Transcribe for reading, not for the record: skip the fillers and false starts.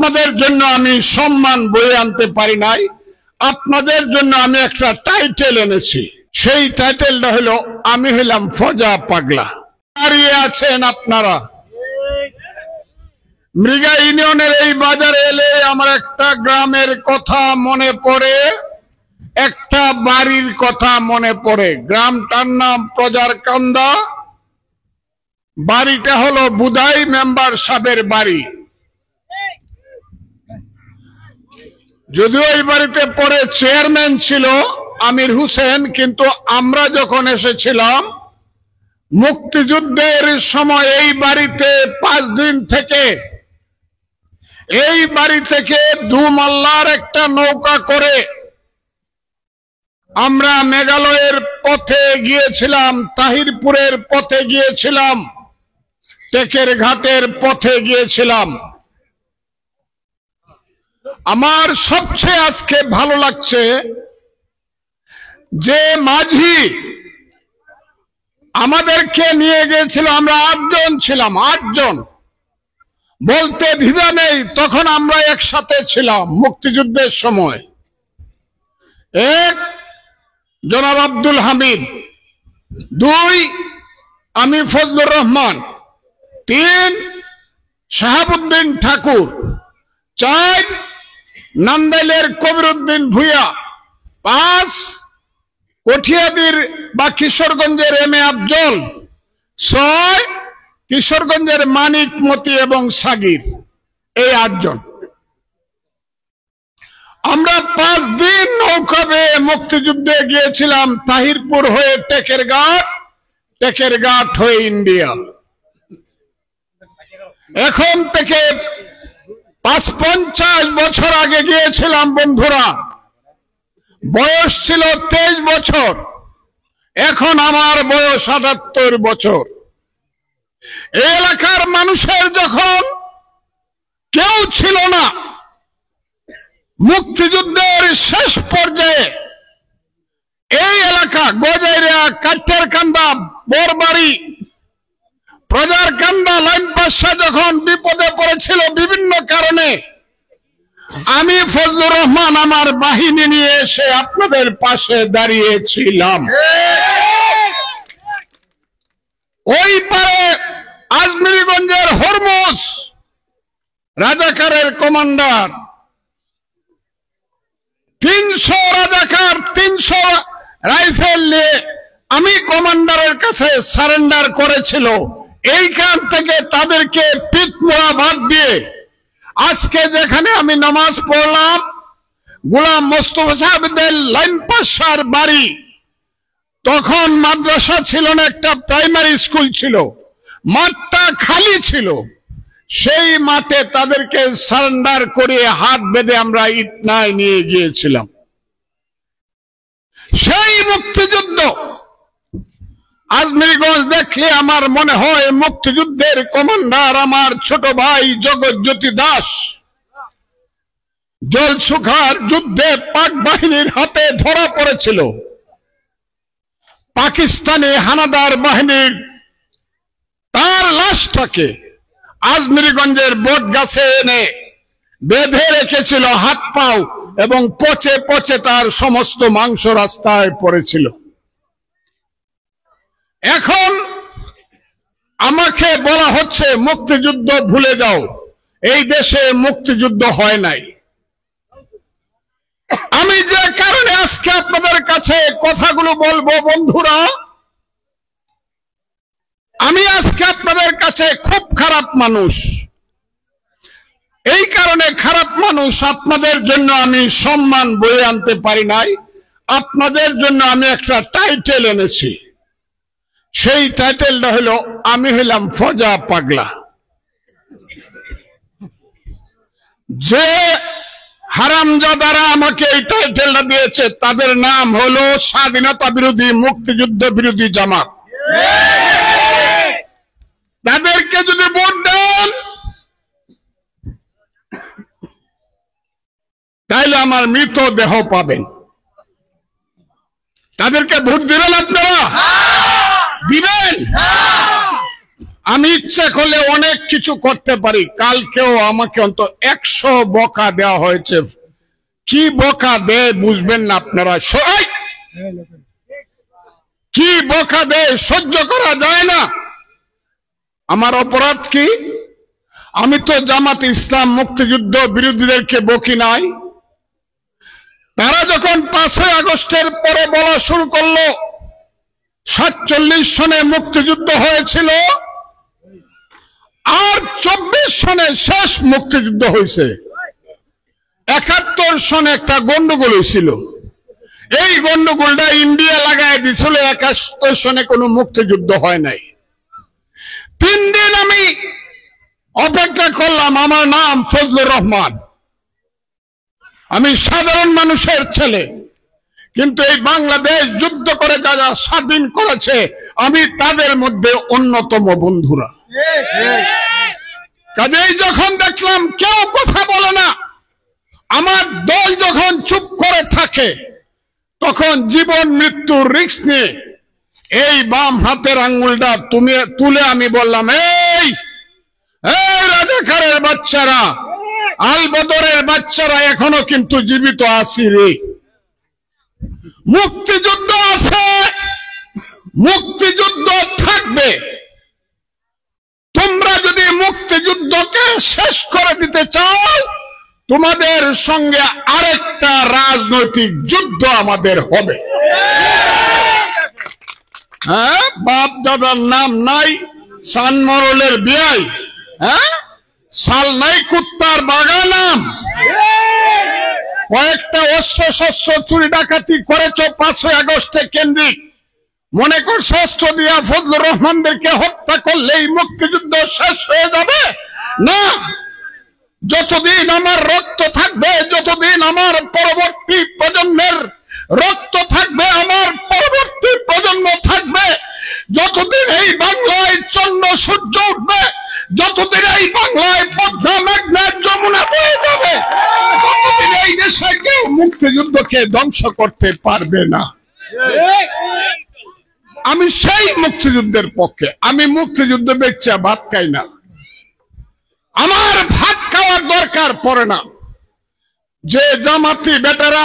আপনাদের জন্য আমি সম্মান বয়ে আনতে পারি নাই, আপনাদের জন্য আমি একটা টাইটেল এনেছি। সেই টাইটেলটা হলো আমি হইলাম ফজা পাগলা। দাঁড়িয়ে আছেন আপনারা। মৃগা ইউনিয়নের এই বাজারে এলে আমার একটা গ্রামের কথা মনে পড়ে, একটা বাড়ির কথা মনে পড়ে। গ্রামটার নাম প্রজারকান্দা, বাড়িটা হলো বুধাই মেম্বার সাহেবের বাড়ি। যদিও এই বাড়িতে পরে চেয়ারম্যান ছিল আমির হোসেন, কিন্তু আমরা যখন এসেছিলাম মুক্তিযুদ্ধের সময় এই বাড়িতে 5 দিন থেকে এই বাড়ি থেকে দুমাল্লার একটা নৌকা করে আমরা মেঘালয়ের পথে গিয়েছিলাম, তাহিরপুরের পথে গিয়েছিলাম, টেকের ঘাটের পথে গিয়েছিলাম। আমার সবচেয়ে আজকে ভালো লাগছে যে মাঝি আমাদেরকে নিয়ে গিয়েছিল, আমরা 8 জন ছিলাম, 8 জন বলতে দ্বিধা নেই, তখন আমরা একসাথে ছিলাম মুক্তিযুদ্ধের সময়। 1 জনাব আব্দুল হামিদ, 2 আমি ফজলুর রহমান, 3 শাহাবুদ্দিন ঠাকুর, 4 নান্দাইলের কবিরউদ্দিন ভুইয়া, 5 কঠিয়াদির বা কিশোরগঞ্জের এম এ আফজল, 6 কিশোরগঞ্জের মানিক মতি এবং সাগির। এই 8 জন আমরা 5 দিন নৌকা বেয়ে মুক্তিযুদ্ধে গিয়েছিলাম, তাহিরপুর হয়ে টেকের ঘাট, টেকের ঘাট হয়ে ইন্ডিয়া। এখন থেকে 50 বছর আগে গিয়েছিলাম বন্ধুরা, বয়স ছিল 23 বছর, এখন আমার বয়স 78 বছর। এই এলাকার মানুষের যখন কেউ ছিল না, মুক্তিযুদ্ধের শেষ পর্যায়ে এই এলাকা গজাইরা, কাট্টারকান্দা, বোরবাড়ি, প্রজারকান্দা, লাইন পাশা যখন বিপদে পড়েছিল বিভিন্ন কারণে, আমি ফজলুর রহমান আমার বাহিনী নিয়ে এসে আপনাদের পাশে দাঁড়িয়েছিলাম। ওই পারে আজমিরিগঞ্জের হরমুজ রাজাকারের কমান্ডার, 300 রাজাকার 300 রাইফেল নিয়ে আমি কমান্ডারের কাছে সারেন্ডার করেছিল। এইখান থেকে তাদেরকে পিটমোড়া বাদ দিয়ে আজকে যেখানে আমি নামাজ পড়লাম, গোলাম মোস্তফা সাহেবদের লাইন পাশার বাড়ি, তখন মাদ্রাসা ছিল না, একটা প্রাইমারি স্কুল ছিল, মাঠটা খালি ছিল। সেই মাঠে তাদেরকে সারেন্ডার করে হাত বেঁধে আমরা ইটনায় নিয়ে গিয়েছিলাম। সেই মুক্তিযুদ্ধ আজমিরগঞ্জ দেখলে আমার মনে হয় মুক্তিযুদ্ধের কমান্ডার আমার ছোট ভাই জগৎজ্যোতি দাস জলসুখার যুদ্ধে পাক বাহিনীর হাতে ধরা পড়েছিল। পাকিস্তানি হানাদার বাহিনীর তার লাশটাকে আজমিরগঞ্জের বট গাছে এনে বেঁধে রেখেছিল হাত পাও, এবং পচে পচে তার সমস্ত মাংস রাস্তায় পড়েছিল। এখন আমাকে বলা হচ্ছে মুক্তিযুদ্ধ ভুলে যাও, এই দেশে মুক্তিযুদ্ধ হয় নাই। আমি যে কারণে আজকে আপনাদের কাছে কথাগুলো বলবো বন্ধুরা, আমি আজকে আপনাদের কাছে খুব খারাপ মানুষ। এই কারণে খারাপ মানুষ, আপনাদের জন্য আমি সম্মান বয়ে আনতে পারি নাই, আপনাদের জন্য আমি একটা টাইটেল এনেছি। সেই টাইটেলটা হলো আমি হইলাম ফজা পাগলা। যে হারামজাদারা আমাকে এই টাইটেলটা দিয়েছে তাদের নাম হলো স্বাধীনতা বিরোধী, মুক্তিযুদ্ধ বিরোধী জামাত। তাদেরকে যদি ভোট দেন তাইলে আমার মৃত দেহ পাবেন। তাদেরকে ভোট দিবেন আপনারা? দিবেন? আমি ইচ্ছা করলে অনেক কিছু করতে পারি। কালকেও আমাকে অন্তত 100 বকা দেওয়া হয়েছে। কি বকা দেয় বুঝবেন না আপনারা, কি বকা দেয় সহ্য করা যায় না। আমার অপরাধ কি? আমি তো জামাত ইসলাম মুক্তিযুদ্ধ বিরোধীদেরকে বকি নাই। তারা যখন 5ই আগস্টের পরে বলা শুরু করলো 47 সনে মুক্তিযুদ্ধ হয়েছিল আর 24 সনে শেষ মুক্তিযুদ্ধ হয়েছে, 71 সনে একটা গন্ডগোল হয়েছিল। এই গন্ডগোলটা ইন্ডিয়া লাগাই দিয়েছিল, 71 সনে কোনো মুক্তিযুদ্ধ হয় নাই। 3 দিন আমি অপেক্ষা করলাম। আমার নাম ফজলুর রহমান, আমি সাধারণ মানুষের ছেলে, কিন্তু এই বাংলাদেশ যুদ্ধ করে যারা স্বাধীন করেছে আমি তাদের মধ্যে অন্যতম বন্ধুরা। কাজেই যখন দেখলাম কেউ কথা বলে না, আমার দল যখন চুপ করে থাকে, তখন জীবন মৃত্যুর রিস্ক নিয়ে এই বাম হাতের আঙ্গুলটা তুলে আমি বললাম, এই রাজাকারের বাচ্চারা, আল বদরের বাচ্চারা, এখনো কিন্তু জীবিত আছি রে। মুক্তিযুদ্ধ আছে, মুক্তিযুদ্ধ থাকবে। তোমরা যদি মুক্তিযুদ্ধকে শেষ করে দিতে চাও, তোমাদের সঙ্গে আরেকটা রাজনৈতিক যুদ্ধ আমাদের হবে। হ্যাঁ, বাপ দাদার নাম নাই, সানমরলের বিয়াই, হ্যাঁ, সাল নাই কুত্তার বাগানাম। কয়েকটা অস্ত্র শস্ত্র চুরি ডাকাতি করেছ 5ই আগস্টে কেন্দ্রিক, মনে করছো অস্ত্র দিয়া ফজলুর রহমানদেরকে হত্যা করলেই মুক্তিযুদ্ধ শেষ হয়ে যাবে? না, যতদিন আমার রক্ত থাকবে, যতদিন আমার পরবর্তী প্রজন্মের রক্ত থাকবে, আমার পরবর্তী প্রজন্ম থাকবে, যতদিন এই বাংলায় চন্দ্র সূর্য উঠবে, যতদিন এই বাংলায় পদ্মা মেঘনা যমুনা বয়ে যাবে, ততদিন এই দেশে কেউ মুক্তিযুদ্ধকে ধ্বংস করতে পারবে না। আমি সেই মুক্তিযুদ্ধের পক্ষে। আমি মুক্তিযুদ্ধ বেচা ভাত খাই না, আমার ভাত খাওয়ার দরকার পড়ে না। যে জামাতি বেটারা